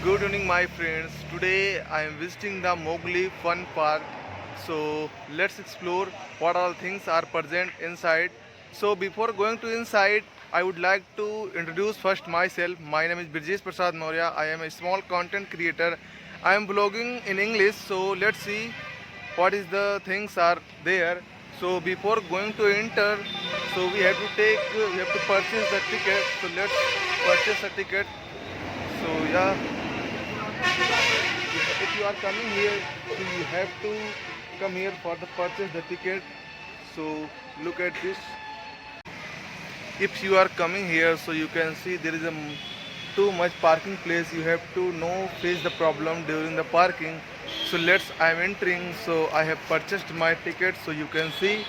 Good evening, my friends. Today I am visiting the Mowgli Fun Park. So let's explore what all things are present inside. So before going to inside, I would like to introduce first myself. My name is Birjesh Prasad Maurya. I am a small content creator. I am blogging in English. So let's see what is the things are there. So before going to enter, so we have to purchase the ticket. So let's purchase a ticket. So yeah, if you are coming here, so you have to come here for the purchase the ticket. So look at this. If you are coming here, so you can see there is too much parking place. You have to know face the problem during the parking. So let's I am entering. So I have purchased my ticket. So you can see.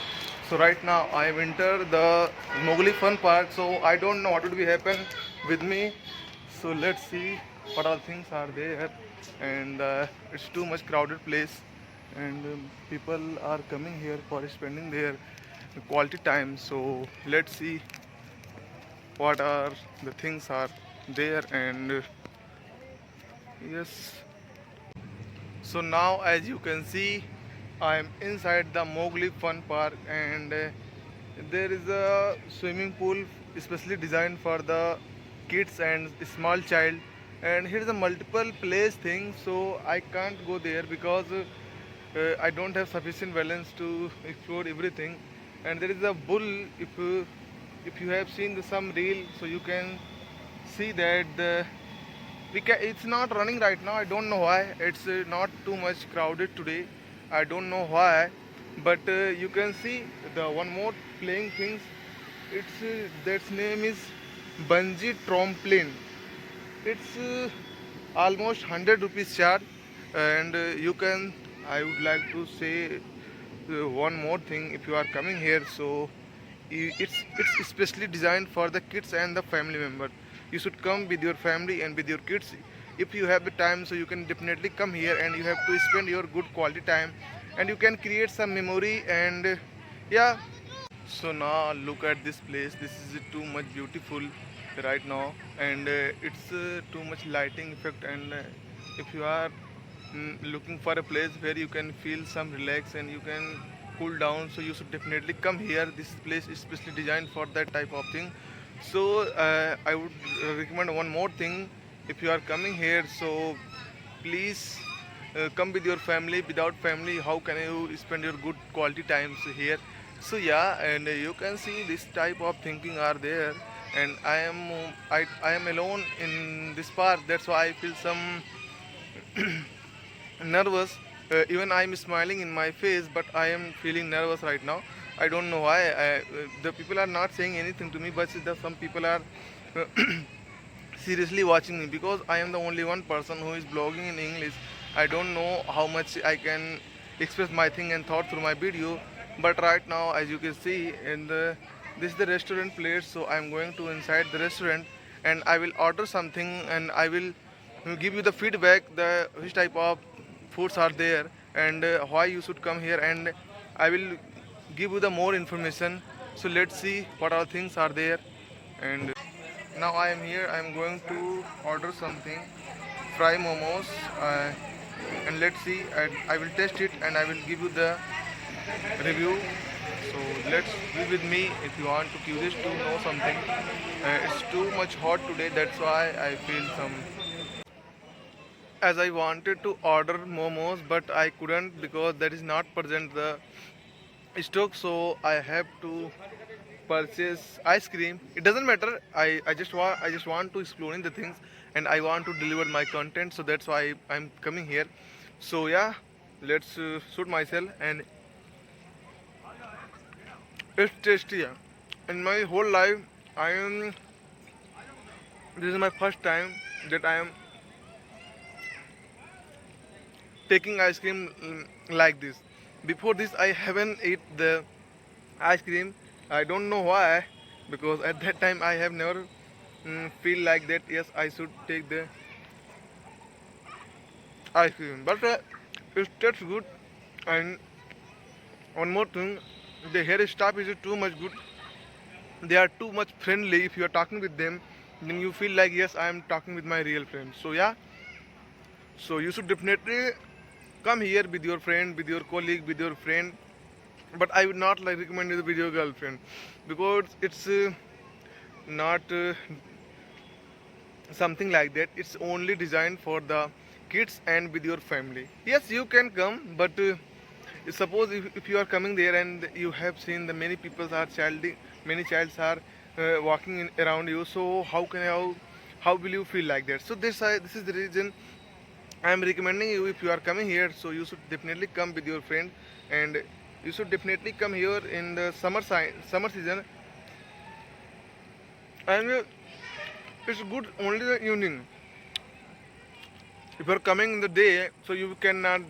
So right now I have entered the Mowgli Fun Park. So I don't know what would be happen with me. So let's see what all things are there. And it's too much crowded place. And people are coming here for spending their quality time. So let's see what are the things are there. And yes, so now as you can see, I am inside the Mowgli Fun Park. And there is a swimming pool especially designed for the kids and small child. And here is a multiple place thing, so I can't go there because I don't have sufficient balance to explore everything. And there is a bull. If you have seen some reel, so you can see that it's not running right now. I don't know why. It's not too much crowded today. I don't know why, but you can see the one more playing things. It's That's name is bungee trampoline. It's almost 100 rupees charge. And you can I would like to say one more thing. If you are coming here, so it's especially designed for the kids and the family member. You should come with your family and with your kids. If you have the time, so you can definitely come here, and you have to spend your good quality time, and you can create some memory. And yeah, so now look at this place. This is too much beautiful right now. And it's too much lighting effect. And if you are looking for a place where you can feel some relax and you can cool down, so you should definitely come here. This place is specially designed for that type of thing. So I would recommend one more thing. If you are coming here, so please come with your family. Without family, how can you spend your good quality times here? So yeah, and you can see this type of thinking are there. And I am alone in this park. That's why I feel some nervous. Even I'm smiling in my face, but I am feeling nervous right now. I don't know why. The people are not saying anything to me, but some people are uh, seriously watching me, because I am the only one person who is blogging in English. I don't know how much I can express my thing and thought through my video. But right now, as you can see, this is the restaurant place. So I'm going to inside the restaurant, and I will order something, and I will give you the feedback, the which type of foods are there, and why you should come here. And I will give you the more information. So let's see what all things are there. And now I am here. I am going to order something, fry momos, uh, and let's see. I will test it, and I will give you the review. So let's be with me if you want to curious to know something. It's too much hot today. That's why I feel some. As I wanted to order momos, but I couldn't because that is not present the stock. So I have to purchase ice cream. It doesn't matter. I just want to exploring the things, and I want to deliver my content. So that's why I'm coming here. So yeah, let's shoot myself. And it's tasty. Yeah. In my whole life, I am. This is my first time that I am taking ice cream like this. Before this, I haven't eat the ice cream. I don't know why, because at that time I have never feel like that. Yes, I should take the ice cream, but it tastes good. And one more thing, the hair staff is too much good. They are too much friendly. If you are talking with them, then you feel like yes, I am talking with my real friends. So yeah, So you should definitely come here with your friend, with your colleague, with your friend. But I would not like recommend you with your girlfriend, because it's not something like that. It's only designed for the kids and with your family. Yes, you can come, but suppose if you are coming there and you have seen the many people are childing, many childs are walking around you, so how will you feel like that? So this is the reason I am recommending you, if you are coming here, so you should definitely come with your friend, and you should definitely come here in the summer season. And it's good only the evening. If you are coming in the day, so you cannot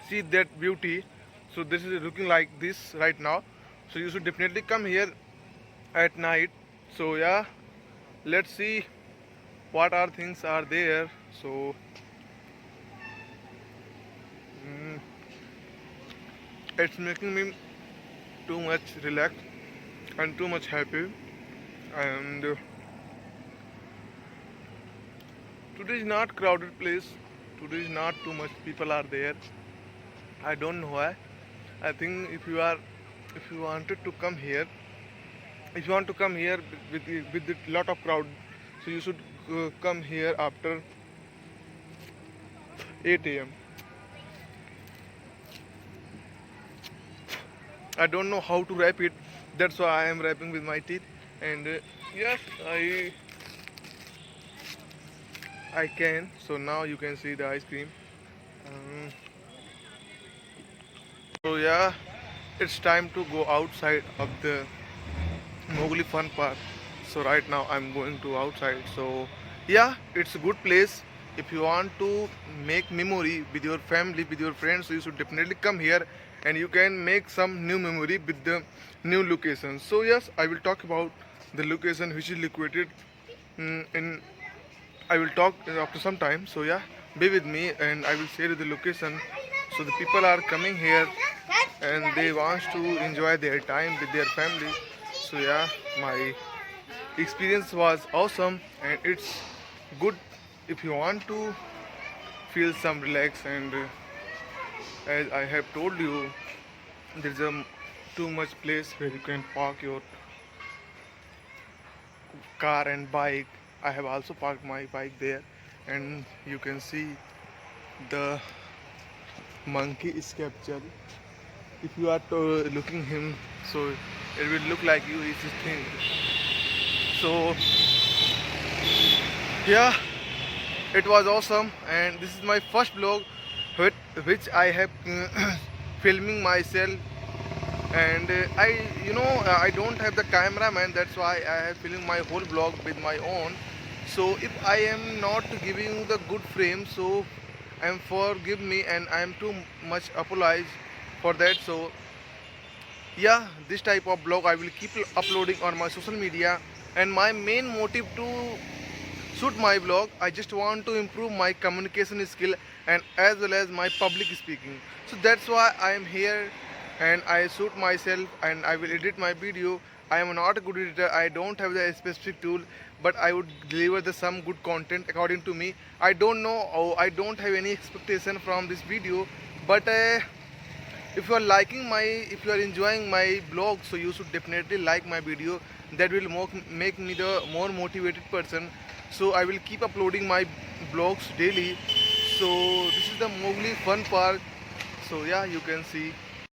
see that beauty. So this is looking like this right now. So you should definitely come here at night. So yeah, let's see what are things are there. So mm, it's making me too much relaxed and too much happy. And today is not crowded place. Today is not too much people are there. I don't know why. I think if you wanted to come here, if you want to come here with a lot of crowd, so you should come here after 8 a.m. I don't know how to wrap it. That's why I am wrapping with my teeth. And yes, I can. So now you can see the ice cream. Um, so yeah, it's time to go outside of the Mowgli Fun Park. So right now I'm going to outside. So yeah, it's a good place. If you want to make memory with your family, with your friends, so you should definitely come here, and you can make some new memory with the new location. So yes, I will talk about the location which is located in. I will talk after some time. So yeah, be with me, and I will share the location. So the people are coming here and they want to enjoy their time with their family. So yeah, my experience was awesome, and it's good if you want to feel some relax. And as I have told you, there's a too much place where you can park your car and bike. I have also parked my bike there, and you can see the monkey sculpture. If you are looking him, so it will look like you is this thing. So yeah, it was awesome, and this is my first vlog which I have filming myself. And I don't have the cameraman, that's why I have filming my whole vlog with my own. So if I am not giving you the good frame, so I am forgive me, and I am too much apologize for that. So yeah, this type of blog I will keep uploading on my social media, and my main motive to shoot my blog, I just want to improve my communication skill and as well as my public speaking. So that's why I am here, and I shoot myself and I will edit my video. I am not a good editor, I don't have the specific tool, but I would deliver the some good content according to me. I don't know, I don't have any expectation from this video, but if you are liking my, if you are enjoying my blog, so you should definitely like my video. That will make me the more motivated person. So I will keep uploading my blogs daily. So this is the Mowgli Fun Park. So yeah, you can see